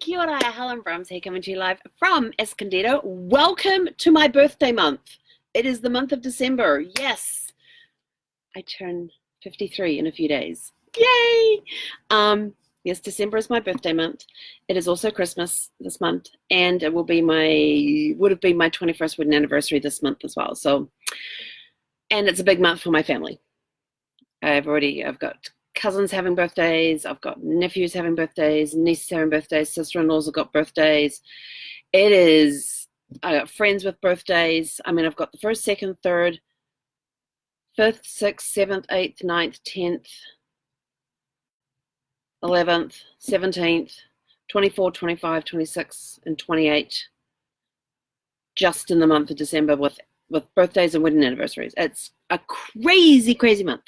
Kia ora, Helen Brahms here, coming to you live from Escondido. Welcome to my birthday month. It is the month of December. Yes, I turn 53 in a few days. Yay! Yes, December is my birthday month. It is also Christmas this month, and it would have been my 21st wedding anniversary this month as well. So, and it's a big month for my family. I've got cousins having birthdays, I've got nephews having birthdays, nieces having birthdays, sister-in-laws have got birthdays. I got friends with birthdays. I mean, I've got the 1st, 2nd, 3rd, 5th, 6th, 7th, 8th, 9th, 10th, 11th, 17th, 24, 25, 26, and 28 just in the month of December with birthdays and wedding anniversaries. It's a crazy, crazy month.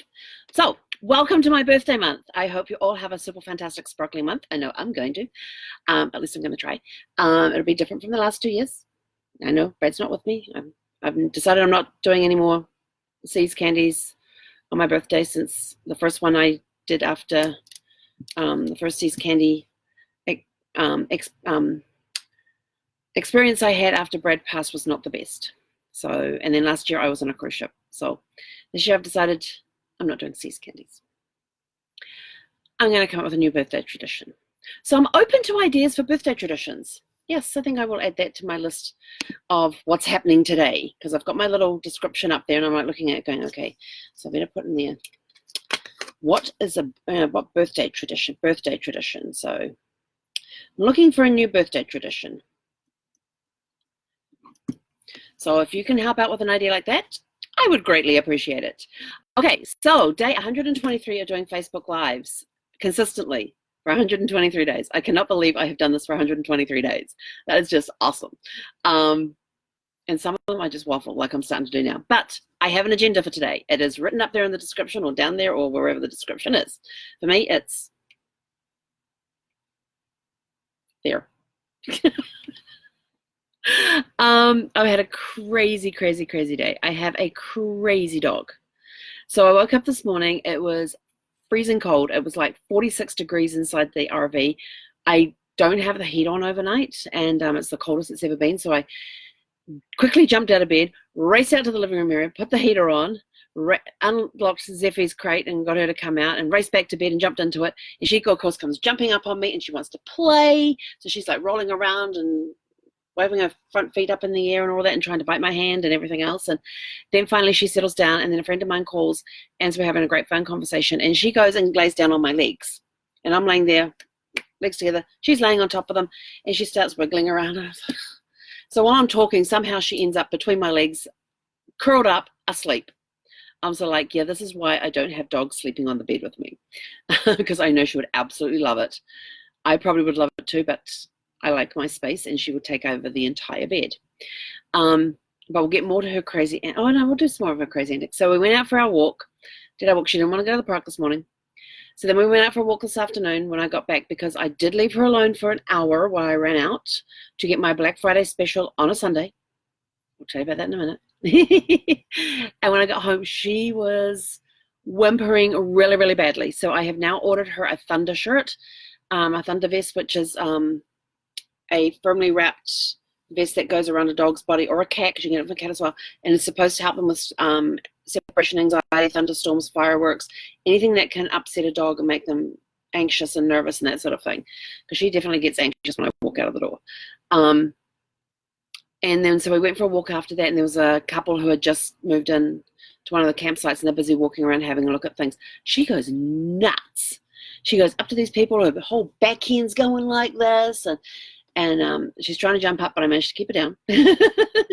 So, welcome to my birthday month. I hope you all have a super fantastic sparkling month. I know I'm going to. At least I'm going to try. It'll be different from the last 2 years. I know Brad's not with me. I've decided I'm not doing any more seeds candies on my birthday since the first one I did after the first seeds candy experience I had after Brad passed was not the best. So, and then last year I was on a cruise ship. So this year I've decided I'm not doing seeds candies. I'm going to come up with a new birthday tradition. So I'm open to ideas for birthday traditions. Yes, I think I will add that to my list of what's happening today, because I've got my little description up there and I'm like looking at it going, okay, so I better put in there, what is what birthday tradition. So I'm looking for a new birthday tradition. So if you can help out with an idea like that, I would greatly appreciate it. Okay, so day 123 of doing Facebook Lives consistently for 123 days. I cannot believe I have done this for 123 days. That is just awesome. And some of them I just waffle like I'm starting to do now. But I have an agenda for today. It is written up there in the description or down there or wherever the description is. For me, it's there. I've had a crazy, crazy, crazy day. I have a crazy dog. So I woke up this morning. It was freezing cold. It was like 46 degrees inside the RV. I don't have the heat on overnight, and it's the coldest it's ever been. So I quickly jumped out of bed, raced out to the living room area, put the heater on, unlocked Zephy's crate and got her to come out, and raced back to bed and jumped into it. And she, of course, comes jumping up on me, and she wants to play. So she's like rolling around and waving her front feet up in the air and all that and trying to bite my hand and everything else. And then finally she settles down, and then a friend of mine calls, and so we're having a great fun conversation, and she goes and lays down on my legs, and I'm laying there, legs together. She's laying on top of them, and she starts wiggling around. And so while I'm talking, somehow she ends up between my legs, curled up, asleep. I'm so like, yeah, this is why I don't have dogs sleeping on the bed with me, because I know she would absolutely love it. I probably would love it too, but I like my space, and she would take over the entire bed. But we'll get more to her crazy. Oh no, we'll do some more of her crazy antics. So we went out for our walk. She didn't want to go to the park this morning. So then we went out for a walk this afternoon when I got back, because I did leave her alone for an hour while I ran out to get my Black Friday special on a Sunday. I'll tell you about that in a minute. And when I got home, she was whimpering really, really badly. So I have now ordered her a Thunder shirt, a Thunder vest, which is a firmly wrapped vest that goes around a dog's body, or a cat, because you can get it from a cat as well, and it's supposed to help them with separation anxiety, thunderstorms, fireworks, anything that can upset a dog and make them anxious and nervous and that sort of thing, because she definitely gets anxious when I walk out of the door. And then so we went for a walk after that, and there was a couple who had just moved in to one of the campsites, and they're busy walking around having a look at things. She goes nuts. She goes up to these people, her whole backhand's going like this, and she's trying to jump up, but I managed to keep her down.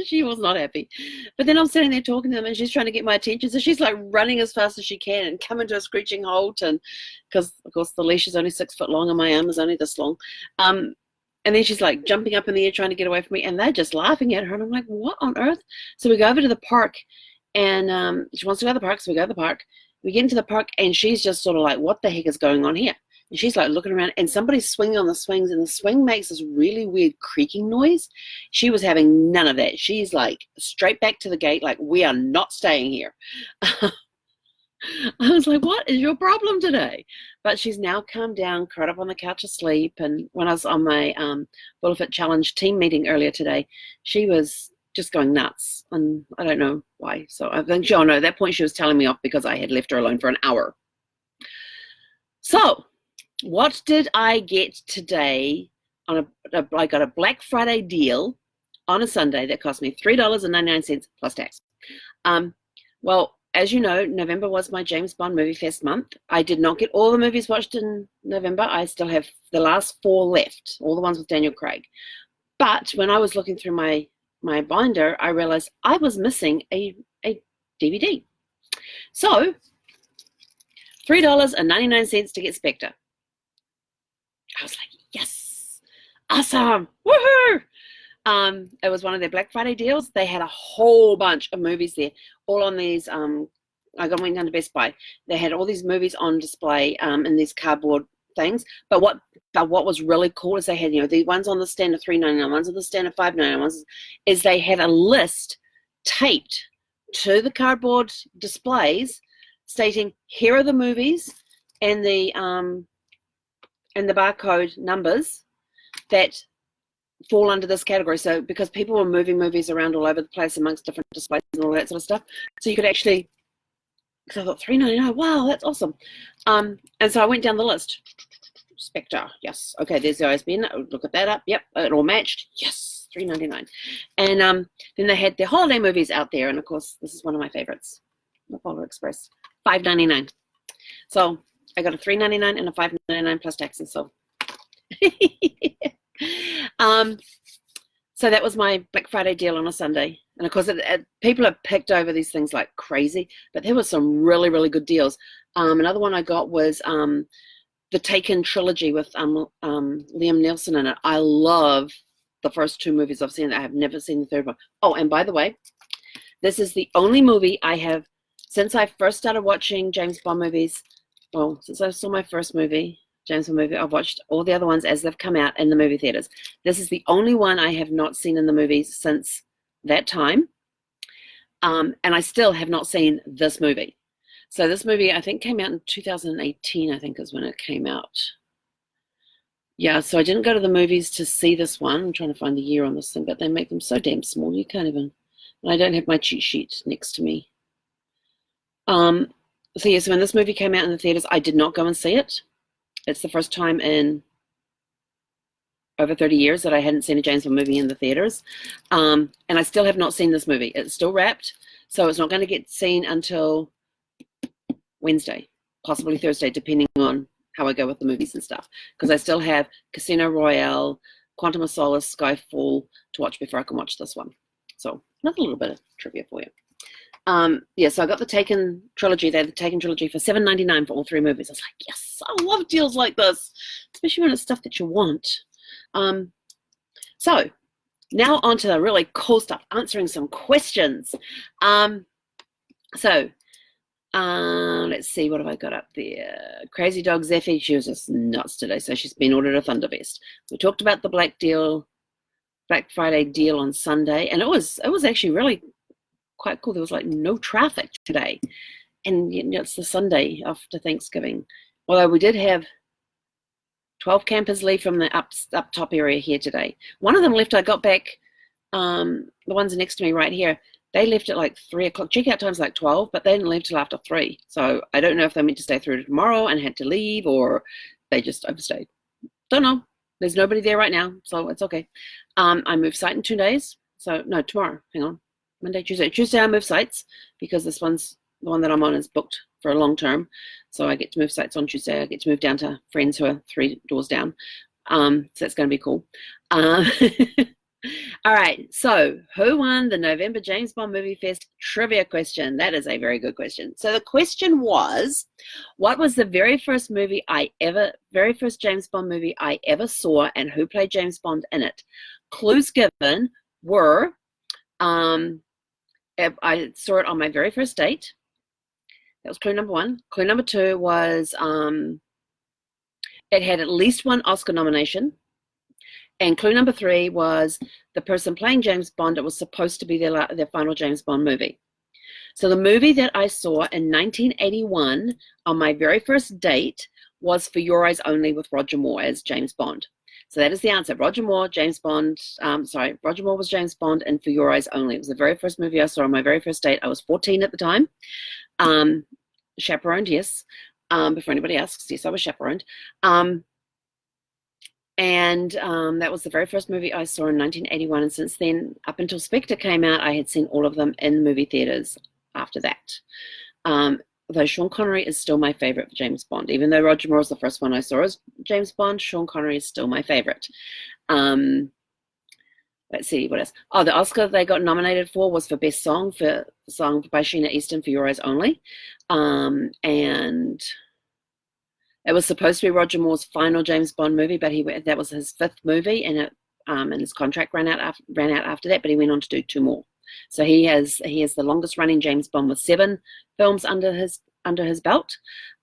She was not happy. But then I'm sitting there talking to them, and she's trying to get my attention. So she's like running as fast as she can and coming to a screeching halt. And because, of course, the leash is only 6 foot long and my arm is only this long. And then she's like jumping up in the air trying to get away from me. And they're just laughing at her. And I'm like, what on earth? So we go over to the park, and she wants to go to the park. So we go to the park. We get into the park, and she's just sort of like, what the heck is going on here? And she's like looking around, and somebody's swinging on the swings, and the swing makes this really weird creaking noise. She was having none of that. She's like straight back to the gate, like, we are not staying here. I was like, what is your problem today? But she's now calmed down, curled up on the couch asleep. And when I was on my Bullfit Challenge team meeting earlier today, she was just going nuts. And I don't know why. So I think, oh no, at that point she was telling me off because I had left her alone for an hour. So what did I get today? I got a Black Friday deal on a Sunday that cost me $3.99 plus tax. Well, as you know, November was my James Bond Movie Fest month. I did not get all the movies watched in November. I still have the last 4 left, all the ones with Daniel Craig. But when I was looking through my binder, I realized I was missing a DVD. So, $3.99 to get Spectre. I was like, yes, awesome, woohoo! It was one of their Black Friday deals. They had a whole bunch of movies there, all on these. I went down to Best Buy. They had all these movies on display in these cardboard things. But what was really cool is they had, the ones on the stand of $3.99, ones on the stand of $5.99. Is they had a list taped to the cardboard displays, stating here are the movies and the barcode numbers that fall under this category. So because people were moving movies around all over the place amongst different displays and all that sort of stuff, so you could actually, because I thought $3.99, wow, that's awesome. And so I went down the list. Spectre, yes, okay, there's the ISBN, look at that up, yep, it all matched, yes, $3.99. And then they had their holiday movies out there, and of course this is one of my favorites, the Polar Express, $5.99. So I got a $3.99 and a $5.99 plus taxes. So so that was my Black Friday deal on a Sunday. And of course, people have picked over these things like crazy, but there were some really, really good deals. Another one I got was the Taken trilogy with Liam Neeson in it. I love the first 2 movies I've seen. I have never seen the third one. Oh, and by the way, this is the only movie I have, since I first started watching James Bond movies, well, since I saw my first movie, James Bond movie, I've watched all the other ones as they've come out in the movie theaters. This is the only one I have not seen in the movies since that time. And I still have not seen this movie. So this movie, I think, came out in 2018, I think is when it came out. Yeah, so I didn't go to the movies to see this one. I'm trying to find the year on this thing, but they make them so damn small, you can't even. And I don't have my cheat sheet next to me. So yes, when this movie came out in the theaters, I did not go and see it. It's the first time in over 30 years that I hadn't seen a James Bond movie in the theaters. And I still have not seen this movie. It's still wrapped, so it's not going to get seen until Wednesday, possibly Thursday, depending on how I go with the movies and stuff. Because I still have Casino Royale, Quantum of Solace, Skyfall to watch before I can watch this one. So another little bit of trivia for you. Yeah, so I got the Taken trilogy. They had the Taken trilogy for $7.99 for all 3 movies. I was like, yes, I love deals like this, especially when it's stuff that you want. So now on to the really cool stuff, answering some questions. Let's see, what have I got up there? Crazy dog Zephy, she was just nuts today, so she's been ordered a Thunder Vest. We talked about the Black Friday deal on Sunday, and it was actually really quite cool. There was like no traffic today, and it's the Sunday after Thanksgiving. Although we did have 12 campers leave from the up top area here today. One of them left. I got back. The ones next to me right here, they left at like 3 o'clock. Checkout time's like 12, but they didn't leave till after 3. So I don't know if they meant to stay through to tomorrow and had to leave, or they just overstayed. Don't know. There's nobody there right now, so it's okay. I move site in 2 days. So no, tomorrow. Hang on. Monday, Tuesday. Tuesday I move sites because this one's, the one that I'm on is booked for a long term. So I get to move sites on Tuesday. I get to move down to friends who are 3 doors down. So that's going to be cool. All right. So who won the November James Bond Movie Fest trivia question? That is a very good question. So the question was, what was the very first James Bond movie I ever saw, and who played James Bond in it? Clues given were, I saw it on my very first date. That was clue number 1. Clue number 2 was it had at least 1 Oscar nomination. And clue number 3 was the person playing James Bond, it was supposed to be their final James Bond movie. So the movie that I saw in 1981 on my very first date was For Your Eyes Only with Roger Moore as James Bond. So that is the answer. Roger Moore, James Bond. Roger Moore was James Bond, and For Your Eyes Only. It was the very first movie I saw on my very first date. I was 14 at the time. Chaperoned, yes. Before anybody asks, yes, I was chaperoned. That was the very first movie I saw in 1981. And since then, up until Spectre came out, I had seen all of them in movie theaters after that. Although Sean Connery is still my favorite for James Bond. Even though Roger Moore was the first one I saw as James Bond, Sean Connery is still my favorite. Let's see, what else? Oh, the Oscar they got nominated for was for Best Song, for song by Sheena Easton, For Your Eyes Only. And it was supposed to be Roger Moore's final James Bond movie, but that was his 5th movie, and his contract ran out after that, but he went on to do 2 more. So he has the longest running James Bond with 7 films under his belt.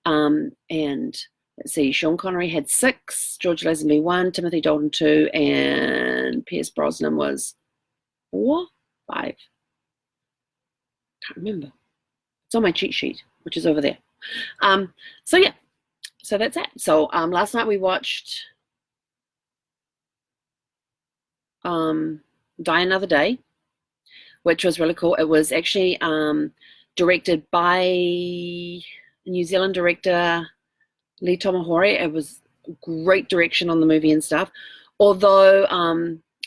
And let's see, Sean Connery had 6, George Lazenby 1, Timothy Dalton 2, and Pierce Brosnan was 4, 5. Can't remember. It's on my cheat sheet, which is over there. So yeah, so that's it. So last night we watched Die Another Day, which was really cool. It was actually directed by New Zealand director Lee Tomahori. It was great direction on the movie and stuff. Although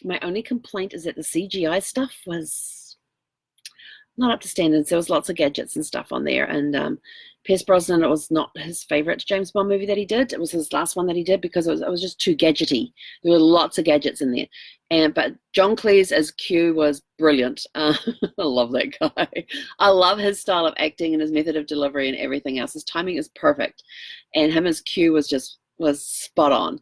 my only complaint is that the CGI stuff was not up to standards. There was lots of gadgets and stuff on there. And Pierce Brosnan, it was not his favorite James Bond movie that he did. It was his last one that he did because it was just too gadgety. There were lots of gadgets in there. But John Cleese as Q was brilliant. I love that guy. I love his style of acting and his method of delivery and everything else. His timing is perfect. And him as Q was spot on.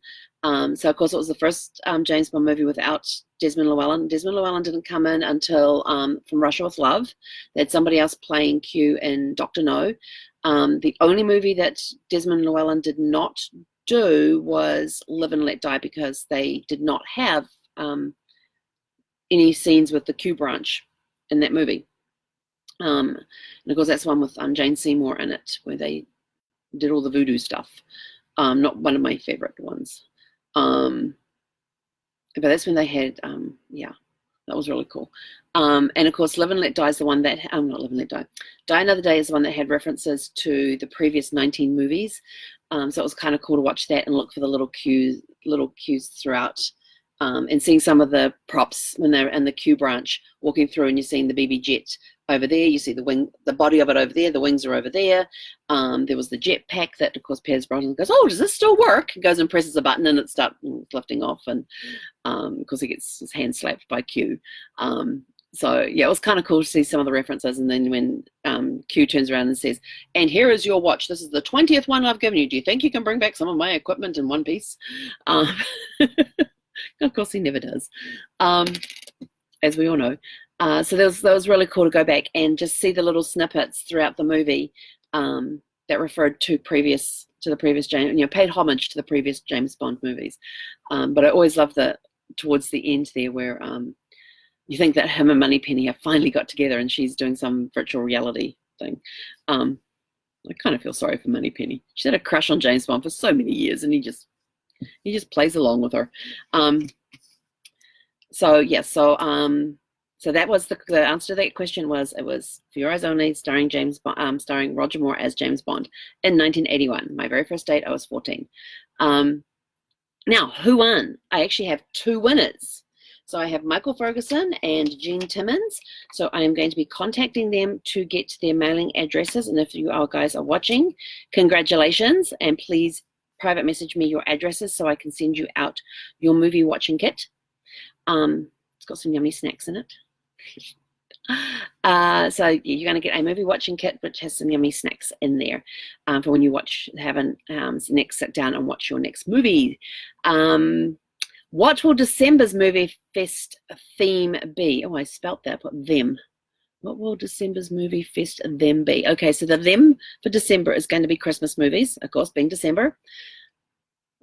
So, of course, it was the first James Bond movie without Desmond Llewellyn. Desmond Llewellyn didn't come in until From Russia with Love. They had somebody else playing Q in Dr. No. The only movie that Desmond Llewellyn did not do was Live and Let Die because they did not have any scenes with the Q branch in that movie. And, of course, that's one with Jane Seymour in it where they did all the voodoo stuff. Not one of my favorite ones. But that's when they had, that was really cool. And of course, Live and Let Die is the one that, not Live and Let Die. Die Another Day is the one that had references to the previous 19 movies. So it was kind of cool to watch that and look for the little cues throughout. And seeing some of the props when they're in the Q branch walking through, and you're seeing the BB jet over there. You see the wing, the body of it over there. The wings are over there. There was the jet pack that, of course, Pierce Brosnan goes, "Oh, does this still work?" He goes and presses a button, and it starts lifting off. And of course, he gets his hand slapped by Q. So yeah, it was kind of cool to see some of the references. And then when Q turns around and says, "And here is your watch. This is the 20th one I've given you. Do you think you can bring back some of my equipment in one piece?" Of course, he never does, as we all know. So that was really cool to go back and just see the little snippets throughout the movie that referred to the previous James, paid homage to the previous James Bond movies. But I always love towards the end there where you think that him and Moneypenny have finally got together and she's doing some virtual reality thing. I kind of feel sorry for Moneypenny. She's had a crush on James Bond for so many years, and he just plays along with her. So that was the answer to that question. It was For Your Eyes Only, starring Roger Moore as James Bond in 1981. My very first date, I was 14. Now, who won? I actually have 2 winners. So I have Michael Ferguson and Jean Timmons. So I am going to be contacting them to get their mailing addresses. And if you guys are watching, congratulations, and please private message me your addresses so I can send you out your movie watching kit. It's got some yummy snacks in it. So you're going to get a movie watching kit which has some yummy snacks in there for when you next sit down and watch your next movie. What will December's movie fest theme be? Oh, I spelt that. I put them. What will December's movie fest them be? Okay, so the them for December is going to be Christmas movies, of course, being December.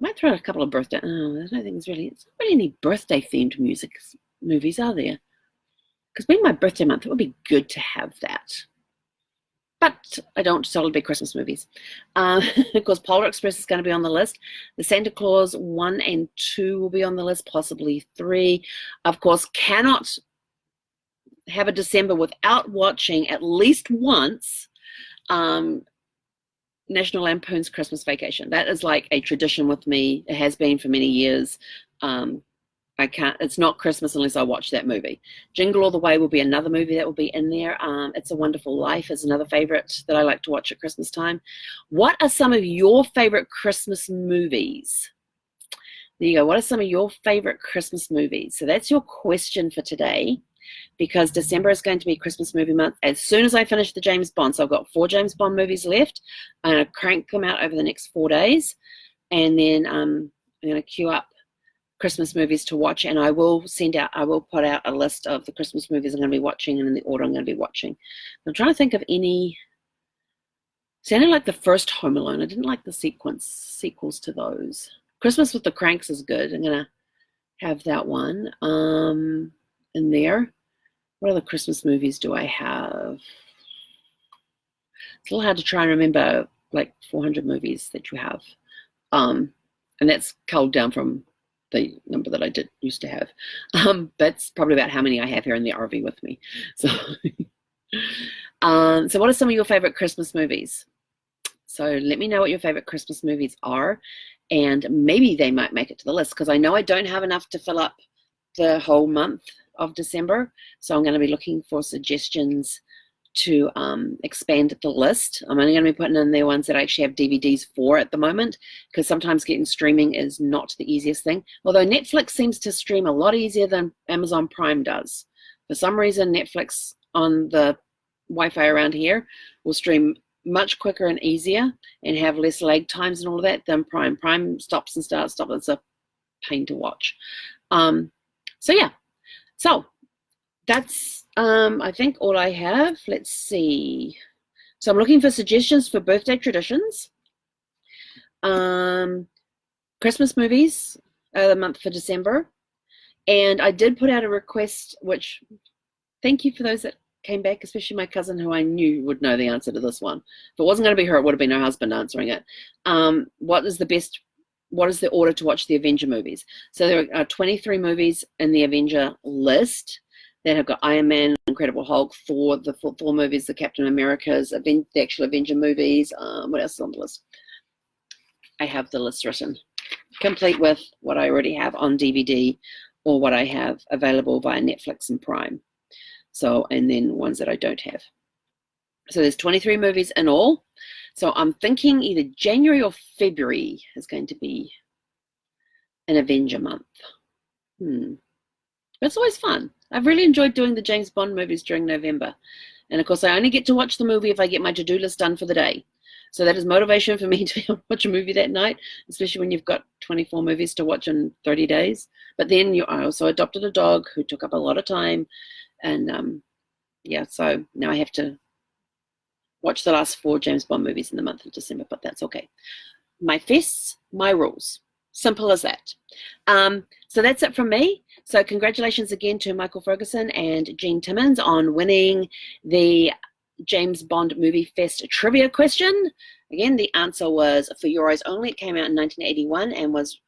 I might throw out a couple of birthday. Oh, I don't think it's not really any birthday themed movies, are there? Because being my birthday month, it would be good to have that. but I don't solely big Christmas movies. Because Polar Express is going to be on the list. The Santa Claus 1 and 2 will be on the list, possibly 3. Of course, cannot have a December without watching at least once National Lampoon's Christmas Vacation. That is like a tradition with me. It has been for many years. It's not Christmas unless I watch that movie. Jingle All the Way will be another movie that will be in there. It's a Wonderful Life is another favorite that I like to watch at Christmas time. What are some of your favorite Christmas movies? There you go. What are some of your favorite Christmas movies? So that's your question for today, because December is going to be Christmas movie month. As soon as I finish the James Bond, so I've got 4 James Bond movies left. I'm going to crank them out over the next 4 days, and then I'm going to queue up Christmas movies to watch, and I will put out a list of the Christmas movies I'm going to be watching and in the order I'm going to be watching. I'm trying to think of any. See, I didn't like the first Home Alone. I didn't like the sequels to those. Christmas with the Cranks is good. I'm going to have that one in there. What other Christmas movies do I have? It's a little hard to try and remember like 400 movies that you have. And that's culled down from the number that I used to have. That's probably about how many I have here in the RV with me. So, so what are some of your favorite Christmas movies? So let me know what your favorite Christmas movies are, and maybe they might make it to the list, because I know I don't have enough to fill up the whole month of December. So I'm going to be looking for suggestions to expand the list. I'm only going to be putting in the ones that I actually have DVDs for at the moment, because sometimes getting streaming is not the easiest thing. Although Netflix seems to stream a lot easier than Amazon Prime does. For some reason, Netflix on the Wi-Fi around here will stream much quicker and easier and have less lag times and all of that than Prime. Prime stops and starts. It's a pain to watch. So yeah. So that's I think all I have. Let's see. So I'm looking for suggestions for birthday traditions. Christmas movies, the month for December. And I did put out a request, which thank you for those that came back, especially my cousin, who I knew would know the answer to this one. If it wasn't going to be her, it would have been her husband answering it. What is the order to watch the Avenger movies? So there are 23 movies in the Avenger list that have got Iron Man, Incredible Hulk, Thor, the Thor movies, the Captain Americas, the actual Avenger movies. What else is on the list? I have the list written, complete with what I already have on DVD or what I have available via Netflix and Prime. So, and then ones that I don't have. So there's 23 movies in all. So I'm thinking either January or February is going to be an Avenger month. That's always fun. I've really enjoyed doing the James Bond movies during November. And of course, I only get to watch the movie if I get my to-do list done for the day. So that is motivation for me to watch a movie that night, especially when you've got 24 movies to watch in 30 days. But then I also adopted a dog who took up a lot of time. And yeah, so now I have to watch the last 4 James Bond movies in the month of December, but that's okay. My fests, my rules. Simple as that. So that's it from me. So congratulations again to Michael Ferguson and Jean Timmons on winning the James Bond Movie Fest trivia question. Again, the answer was For Your Eyes Only. It came out in 1981 and was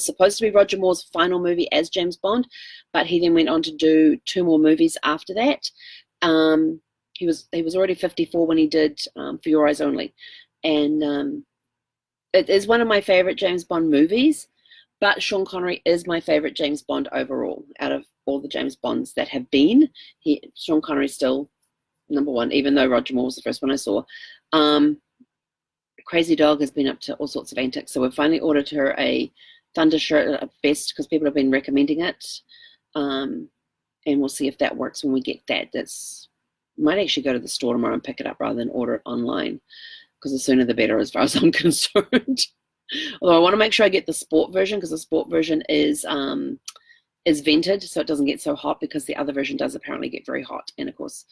supposed to be Roger Moore's final movie as James Bond, but he then went on to do 2 more movies after that. He was already 54 when he did For Your Eyes Only, and it is one of my favorite James Bond movies. But Sean Connery is my favorite James Bond overall. Out of all the James Bonds that have been, Sean Connery is still number 1, even though Roger Moore was the first one I saw. Crazy Dog has been up to all sorts of antics, so we've finally ordered her a Thunder shirt, a vest, because people have been recommending it. And we'll see if that works when we get that. Might actually go to the store tomorrow and pick it up rather than order it online, because the sooner the better as far as I'm concerned. Although I want to make sure I get the sport version, because the sport version is vented, so it doesn't get so hot, because the other version does apparently get very hot. And of course,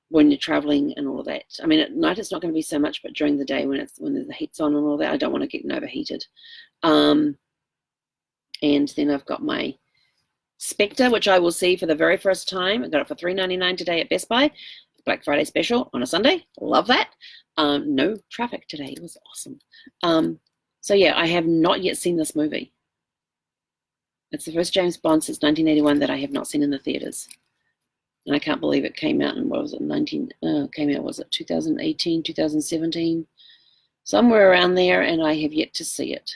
when you're traveling and all of that, I mean, at night it's not going to be so much, but during the day when the heat's on and all that, I don't want to get overheated. And then I've got my Spectre, which I will see for the very first time. I got it for $3.99 today at Best Buy. Black Friday special on a Sunday. Love that. No traffic today. It was awesome. So yeah, I have not yet seen this movie. It's the first James Bond since 1981 that I have not seen in the theaters. And I can't believe it came out in, what was it, was it 2018, 2017? Somewhere around there, and I have yet to see it.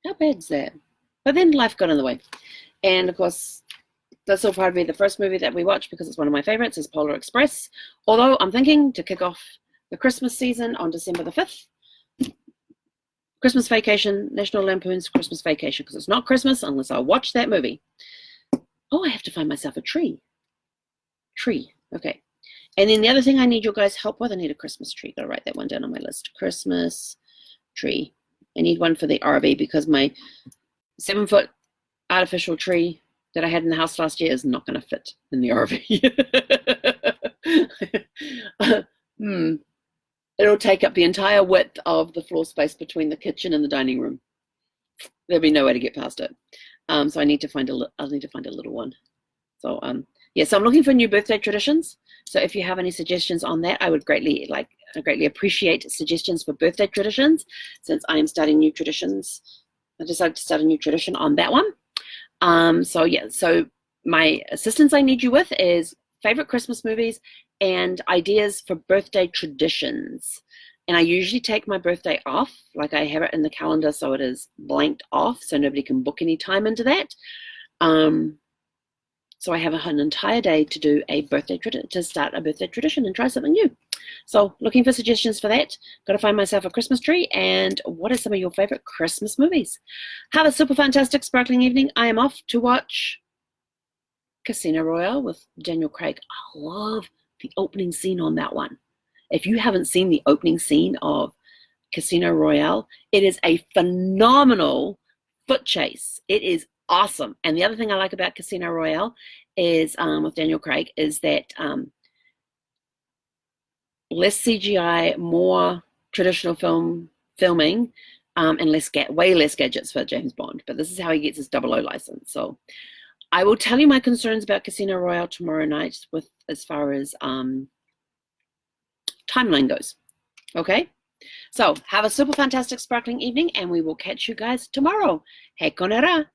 How bad's that? But then life got in the way. And of course, this will probably be the first movie that we watch because it's one of my favorites, is Polar Express. Although I'm thinking to kick off the Christmas season on December the 5th. Christmas Vacation, National Lampoon's Christmas Vacation, because it's not Christmas unless I watch that movie. Oh, I have to find myself a tree. Okay. And then the other thing I need your guys' help with, I need a Christmas tree. Gotta write that one down on my list. Christmas tree. I need one for the RV because my 7-foot artificial tree that I had in the house last year is not going to fit in the RV. It'll take up the entire width of the floor space between the kitchen and the dining room. There'll be no way to get past it. So I need to find a little one. So yeah, so I'm looking for new birthday traditions. So if you have any suggestions on that, I would greatly appreciate suggestions for birthday traditions, since I am starting new traditions. I decided to start a new tradition on that one. So yeah, so my assistance I need you with is favorite Christmas movies and ideas for birthday traditions. And I usually take my birthday off, like I have it in the calendar so it is blanked off so nobody can book any time into that. So I have an entire day to do a birthday to start a birthday tradition and try something new. So looking for suggestions for that. Got to find myself a Christmas tree. And what are some of your favorite Christmas movies? Have a super fantastic sparkling evening. I am off to watch Casino Royale with Daniel Craig. I love the opening scene on that one. If you haven't seen the opening scene of Casino Royale, it is a phenomenal foot chase. It is awesome. And the other thing I like about Casino Royale is with Daniel Craig is that less CGI, more traditional filming, and way less gadgets for James Bond. But this is how he gets his 00 license. So I will tell you my concerns about Casino Royale tomorrow night with as far as timeline goes. Okay? So have a super fantastic sparkling evening, and we will catch you guys tomorrow. He konera.